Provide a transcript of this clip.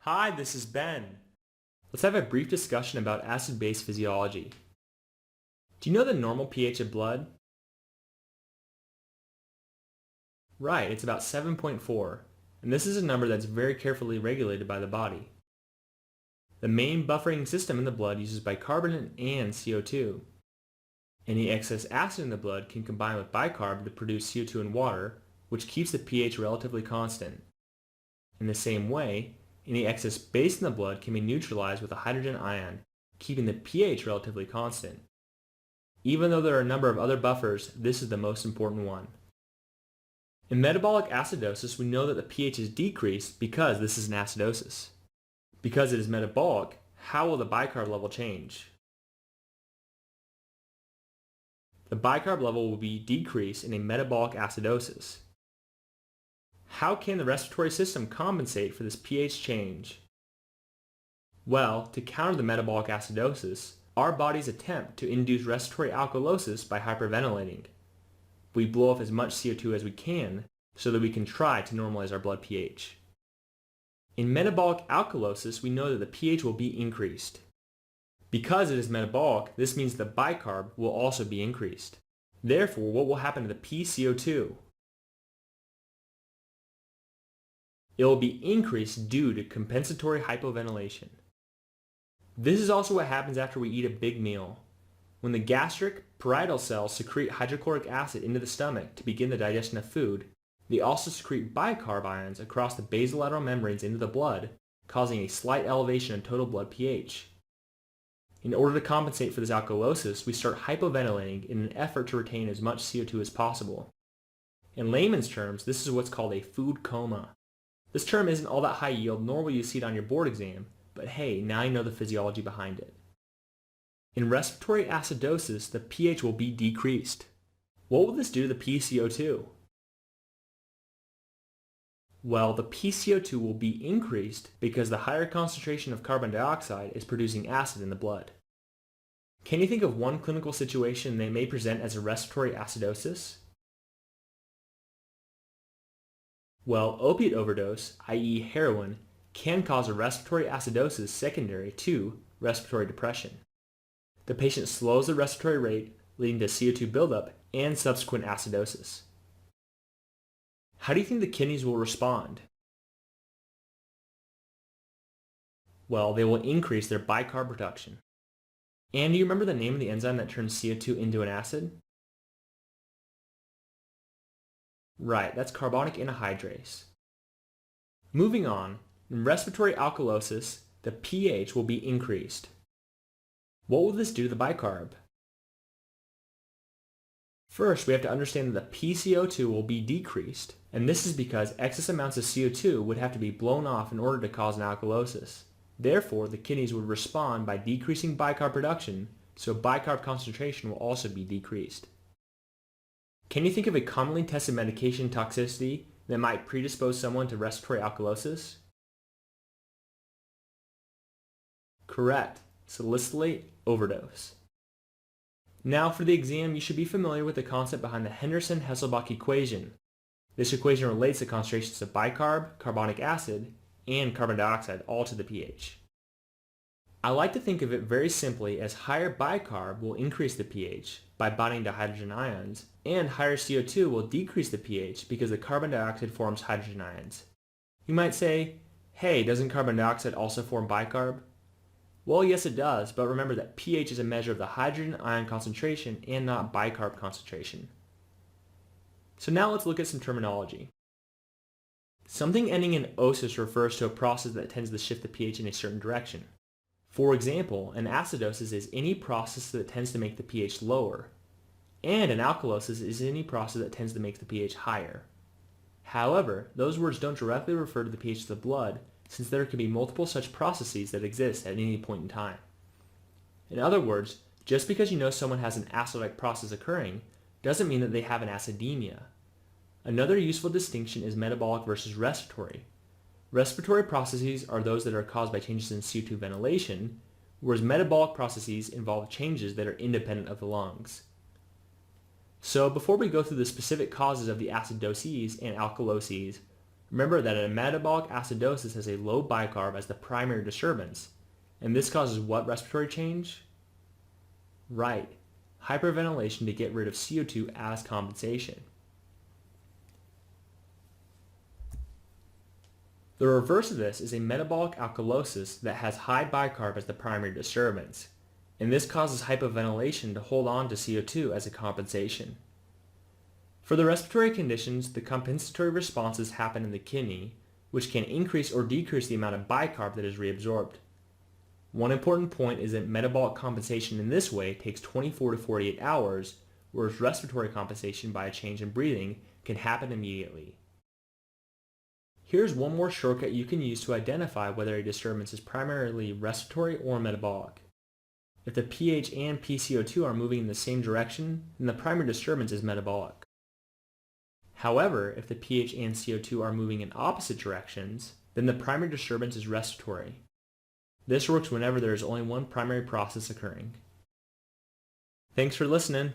Hi, this is Ben. Let's have a brief discussion about acid-base physiology. Do you know the normal pH of blood? Right, it's about 7.4, and this is a number that's very carefully regulated by the body. The main buffering system in the blood uses bicarbonate and CO2. Any excess acid in the blood can combine with bicarb to produce CO2 and water, which keeps the pH relatively constant. In the same way, any excess base in the blood can be neutralized with a hydrogen ion, keeping the pH relatively constant. Even though there are a number of other buffers, this is the most important one. In metabolic acidosis, we know that the pH is decreased because this is an acidosis. Because it is metabolic, how will the bicarb level change? The bicarb level will be decreased in a metabolic acidosis. How can the respiratory system compensate for this pH change? Well, to counter the metabolic acidosis, our bodies attempt to induce respiratory alkalosis by hyperventilating. We blow off as much CO2 as we can so that we can try to normalize our blood pH. In metabolic alkalosis, we know that the pH will be increased. Because it is metabolic, this means the bicarb will also be increased. Therefore, what will happen to the pCO2? It will be increased due to compensatory hypoventilation. This is also what happens after we eat a big meal. When the gastric parietal cells secrete hydrochloric acid into the stomach to begin the digestion of food, they also secrete bicarb ions across the basolateral membranes into the blood, causing a slight elevation in total blood pH. In order to compensate for this alkalosis, we start hypoventilating in an effort to retain as much CO2 as possible. In layman's terms, this is what's called a food coma. This term isn't all that high yield, nor will you see it on your board exam, but hey, now you know the physiology behind it. In respiratory acidosis, the pH will be decreased. What will this do to the pCO2? Well, the pCO2 will be increased because the higher concentration of carbon dioxide is producing acid in the blood. Can you think of one clinical situation they may present as a respiratory acidosis? Well, opiate overdose, i.e. heroin, can cause a respiratory acidosis secondary to respiratory depression. The patient slows the respiratory rate, leading to CO2 buildup and subsequent acidosis. How do you think the kidneys will respond? Well, they will increase their bicarb production. And do you remember the name of the enzyme that turns CO2 into an acid? Right, that's carbonic anhydrase. Moving on, in respiratory alkalosis, the pH will be increased. What will this do to the bicarb? First, we have to understand that the pCO2 will be decreased, and this is because excess amounts of CO2 would have to be blown off in order to cause an alkalosis. Therefore, the kidneys would respond by decreasing bicarb production, so bicarb concentration will also be decreased. Can you think of a commonly tested medication toxicity that might predispose someone to respiratory alkalosis? Correct, salicylate overdose. Now for the exam, you should be familiar with the concept behind the Henderson-Hasselbalch equation. This equation relates the concentrations of bicarb, carbonic acid, and carbon dioxide all to the pH. I like to think of it very simply as higher bicarb will increase the pH by bonding to hydrogen ions, and higher CO2 will decrease the pH because the carbon dioxide forms hydrogen ions. You might say, hey, doesn't carbon dioxide also form bicarb? Well, yes it does, but remember that pH is a measure of the hydrogen ion concentration and not bicarb concentration. So now let's look at some terminology. Something ending in osis refers to a process that tends to shift the pH in a certain direction. For example, an acidosis is any process that tends to make the pH lower, and an alkalosis is any process that tends to make the pH higher. However, those words don't directly refer to the pH of the blood, since there can be multiple such processes that exist at any point in time. In other words, just because you know someone has an acid-like process occurring doesn't mean that they have an acidemia. Another useful distinction is metabolic versus respiratory. Respiratory processes are those that are caused by changes in CO2 ventilation, whereas metabolic processes involve changes that are independent of the lungs. So before we go through the specific causes of the acidoses and alkaloses, Remember that a metabolic acidosis has a low bicarb as the primary disturbance, and this causes what respiratory change? Right, hyperventilation to get rid of CO2 as compensation. The reverse of this is a metabolic alkalosis that has high bicarb as the primary disturbance, and this causes hypoventilation to hold on to CO2 as a compensation. For the respiratory conditions, the compensatory responses happen in the kidney, which can increase or decrease the amount of bicarb that is reabsorbed. One important point is that metabolic compensation in this way takes 24 to 48 hours, whereas respiratory compensation by a change in breathing can happen immediately. Here's one more shortcut you can use to identify whether a disturbance is primarily respiratory or metabolic. If the pH and PCO2 are moving in the same direction, then the primary disturbance is metabolic. However, if the pH and CO2 are moving in opposite directions, then the primary disturbance is respiratory. This works whenever there is only one primary process occurring. Thanks for listening.